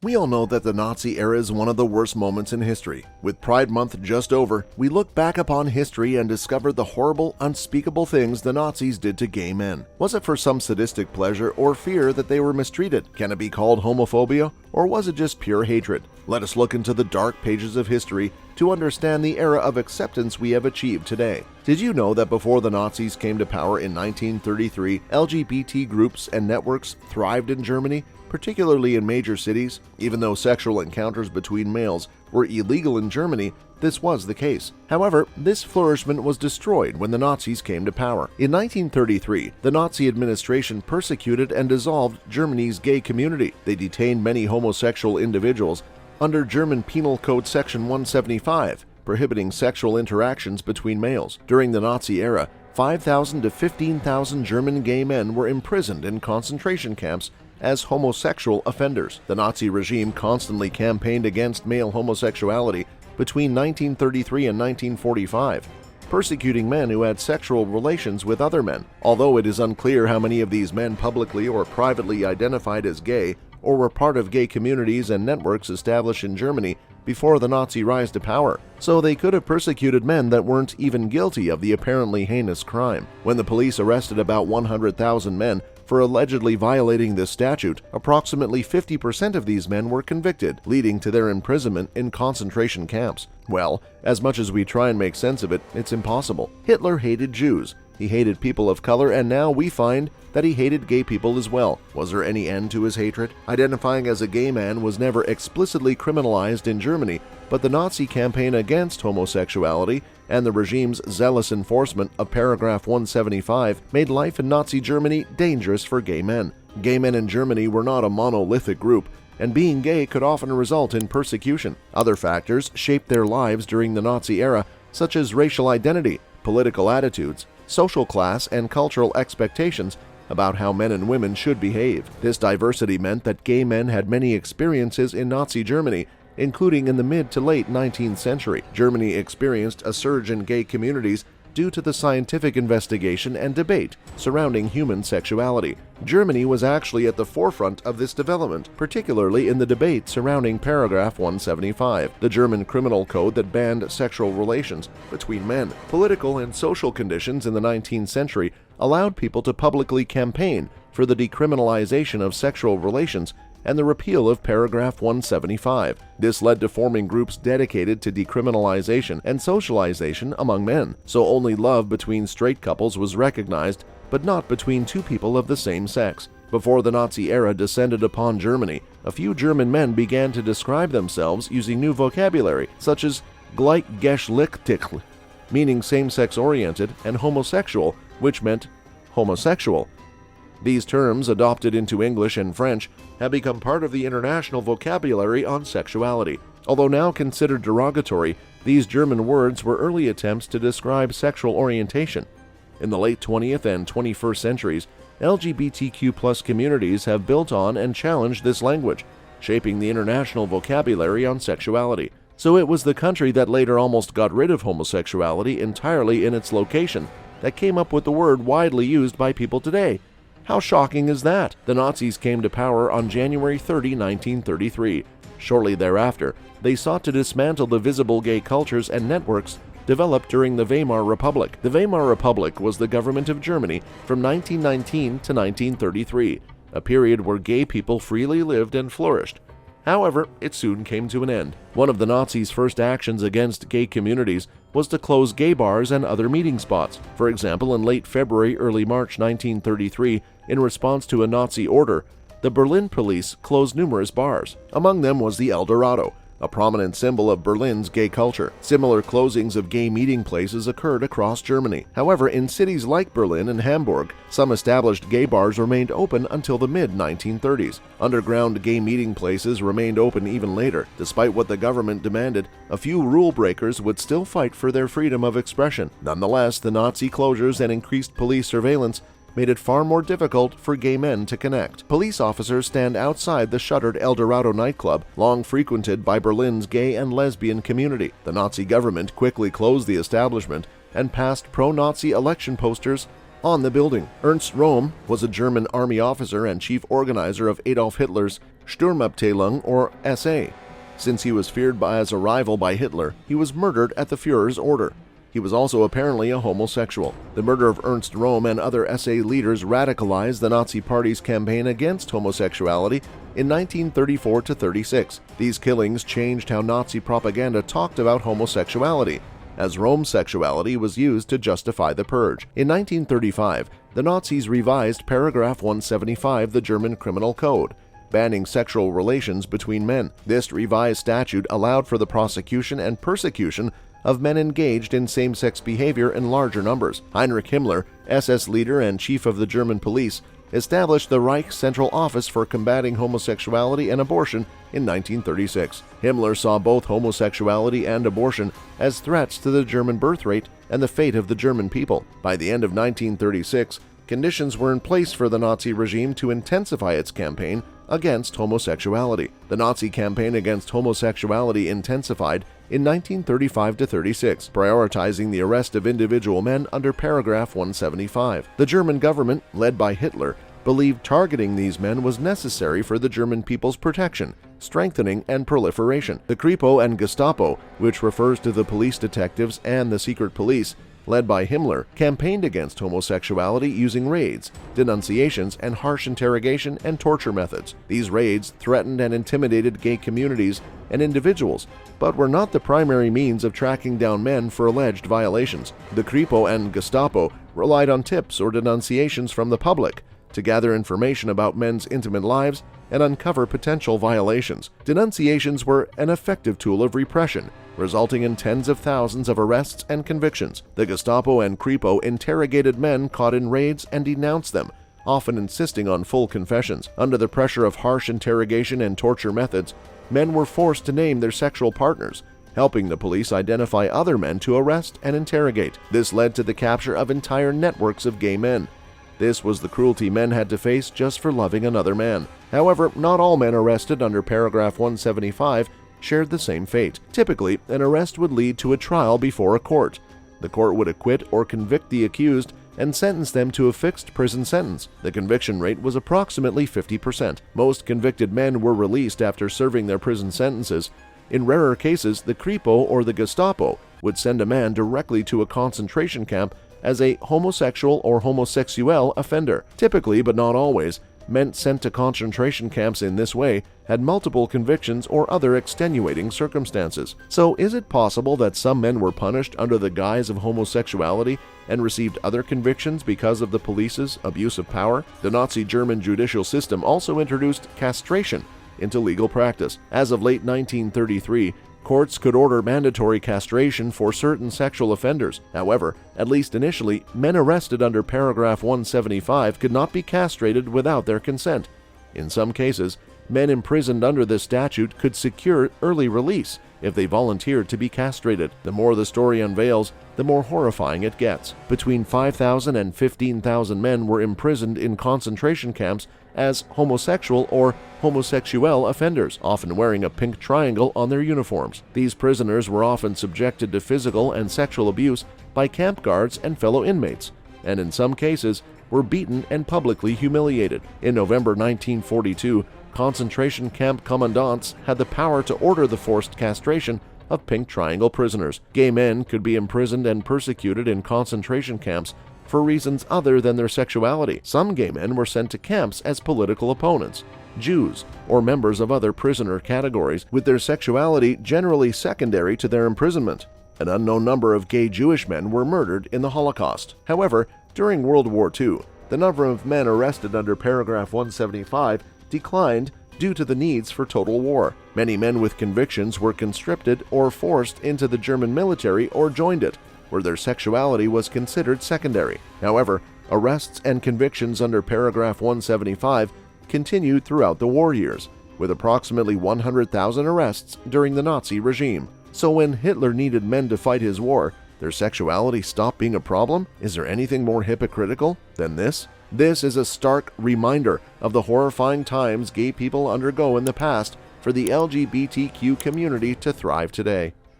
We all know that the Nazi era is one of the worst moments in history. With Pride Month just over, we look back upon history and discover the horrible, unspeakable things the Nazis did to gay men. Was it for some sadistic pleasure or fear that they were mistreated? Can it be called homophobia? Or was it just pure hatred? Let us look into the dark pages of history to understand the era of acceptance we have achieved today. Did you know that before the Nazis came to power in 1933, LGBT groups and networks thrived in Germany, particularly in major cities? Even though sexual encounters between males were illegal in Germany, this was the case. However, this flourishment was destroyed when the Nazis came to power. In 1933, the Nazi administration persecuted and dissolved Germany's gay community. They detained many homosexual individuals under German Penal Code Section 175, prohibiting sexual interactions between males. During the Nazi era, 5,000 to 15,000 German gay men were imprisoned in concentration camps as homosexual offenders. The Nazi regime constantly campaigned against male homosexuality between 1933 and 1945, persecuting men who had sexual relations with other men. Although it is unclear how many of these men publicly or privately identified as gay or were part of gay communities and networks established in Germany before the Nazi rise to power, so they could have persecuted men that weren't even guilty of the apparently heinous crime. When the police arrested about 100,000 men for allegedly violating this statute, approximately 50% of these men were convicted, leading to their imprisonment in concentration camps. Well, as much as we try and make sense of it, it's impossible. Hitler hated Jews. He hated people of color, and now we find that he hated gay people as well. Was there any end to his hatred? Identifying as a gay man was never explicitly criminalized in Germany, but the Nazi campaign against homosexuality and the regime's zealous enforcement of paragraph 175 made life in Nazi Germany dangerous for gay men. Gay men in Germany were not a monolithic group, and being gay could often result in persecution. Other factors shaped their lives during the Nazi era, such as racial identity, political attitudes, social class, and cultural expectations about how men and women should behave. This diversity meant that gay men had many experiences in Nazi Germany, including in the mid to late 19th century. Germany experienced a surge in gay communities due to the scientific investigation and debate surrounding human sexuality. Germany was actually at the forefront of this development, particularly in the debate surrounding paragraph 175, the German criminal code that banned sexual relations between men. Political and social conditions in the 19th century allowed people to publicly campaign for the decriminalization of sexual relations and the repeal of paragraph 175. This led to forming groups dedicated to decriminalization and socialization among men, so only love between straight couples was recognized, but not between two people of the same sex. Before the Nazi era descended upon Germany, a few German men began to describe themselves using new vocabulary, such as gleichgeschlechtlich, meaning same-sex oriented, and homosexual, which meant homosexual. These terms, adopted into English and French, have become part of the international vocabulary on sexuality. Although now considered derogatory, these German words were early attempts to describe sexual orientation. In the late 20th and 21st centuries, LGBTQ+ communities have built on and challenged this language, shaping the international vocabulary on sexuality. So it was the country that later almost got rid of homosexuality entirely in its location that came up with the word widely used by people today. How shocking is that? The Nazis came to power on January 30, 1933. Shortly thereafter, they sought to dismantle the visible gay cultures and networks developed during the Weimar Republic. The Weimar Republic was the government of Germany from 1919 to 1933, a period where gay people freely lived and flourished. However, it soon came to an end. One of the Nazis' first actions against gay communities was to close gay bars and other meeting spots. For example, in late February, early March 1933, in response to a Nazi order, the Berlin police closed numerous bars. Among them was the El Dorado, a prominent symbol of Berlin's gay culture. Similar closings of gay meeting places occurred across Germany. However, in cities like Berlin and Hamburg, some established gay bars remained open until the mid-1930s. Underground gay meeting places remained open even later. Despite what the government demanded, a few rule breakers would still fight for their freedom of expression. Nonetheless, the Nazi closures and increased police surveillance made it far more difficult for gay men to connect. Police officers stand outside the shuttered El Dorado nightclub, long frequented by Berlin's gay and lesbian community. The Nazi government quickly closed the establishment and passed pro-Nazi election posters on the building. Ernst Röhm was a German army officer and chief organizer of Adolf Hitler's Sturmabteilung or SA. Since he was feared as a rival by Hitler, he was murdered at the Führer's order. He was also apparently a homosexual. The murder of Ernst Röhm and other SA leaders radicalized the Nazi Party's campaign against homosexuality in 1934-36. These killings changed how Nazi propaganda talked about homosexuality, as Röhm's sexuality was used to justify the purge. In 1935, the Nazis revised paragraph 175 of the German Criminal Code, banning sexual relations between men. This revised statute allowed for the prosecution and persecution of men engaged in same-sex behavior in larger numbers. Heinrich Himmler, SS leader and chief of the German police, established the Reich Central Office for Combating Homosexuality and Abortion in 1936. Himmler saw both homosexuality and abortion as threats to the German birth rate and the fate of the German people. By the end of 1936, conditions were in place for the Nazi regime to intensify its campaign against homosexuality. The Nazi campaign against homosexuality intensified in 1935-36, prioritizing the arrest of individual men under paragraph 175. The German government, led by Hitler, believed targeting these men was necessary for the German people's protection, strengthening, and proliferation. The Kripo and Gestapo, which refers to the police detectives and the secret police, led by Himmler, campaigned against homosexuality using raids, denunciations, and harsh interrogation and torture methods. These raids threatened and intimidated gay communities and individuals, but were not the primary means of tracking down men for alleged violations. The Kripo and Gestapo relied on tips or denunciations from the public to gather information about men's intimate lives and uncover potential violations. Denunciations were an effective tool of repression, resulting in tens of thousands of arrests and convictions. The Gestapo and Kripo interrogated men caught in raids and denounced them, often insisting on full confessions. Under the pressure of harsh interrogation and torture methods, men were forced to name their sexual partners, helping the police identify other men to arrest and interrogate. This led to the capture of entire networks of gay men. This was the cruelty men had to face just for loving another man. However, not all men arrested under paragraph 175 shared the same fate. Typically, an arrest would lead to a trial before a court. The court would acquit or convict the accused and sentence them to a fixed prison sentence. The conviction rate was approximately 50%. Most convicted men were released after serving their prison sentences. In rarer cases, the Kripo or the Gestapo would send a man directly to a concentration camp as a homosexual or homosexual offender. Typically, but not always, men sent to concentration camps in this way had multiple convictions or other extenuating circumstances. So is it possible that some men were punished under the guise of homosexuality and received other convictions because of the police's abuse of power? The Nazi German judicial system also introduced castration into legal practice. As of late 1933, courts could order mandatory castration for certain sexual offenders. However, at least initially, men arrested under paragraph 175 could not be castrated without their consent. In some cases, men imprisoned under this statute could secure early release if they volunteered to be castrated. The more the story unveils, the more horrifying it gets. Between 5,000 and 15,000 men were imprisoned in concentration camps as homosexual or homosexual offenders, often wearing a pink triangle on their uniforms. These prisoners were often subjected to physical and sexual abuse by camp guards and fellow inmates, and in some cases were beaten and publicly humiliated. In November 1942, concentration camp commandants had the power to order the forced castration of pink triangle prisoners. Gay men could be imprisoned and persecuted in concentration camps for reasons other than their sexuality. Some gay men were sent to camps as political opponents, Jews, or members of other prisoner categories, with their sexuality generally secondary to their imprisonment. An unknown number of gay Jewish men were murdered in the Holocaust. However, during World War II, the number of men arrested under paragraph 175 declined due to the needs for total war. Many men with convictions were conscripted or forced into the German military or joined it, where their sexuality was considered secondary. However, arrests and convictions under paragraph 175 continued throughout the war years, with approximately 100,000 arrests during the Nazi regime. So when Hitler needed men to fight his war, their sexuality stopped being a problem? Is there anything more hypocritical than this? This is a stark reminder of the horrifying times gay people undergo in the past for the LGBTQ community to thrive today.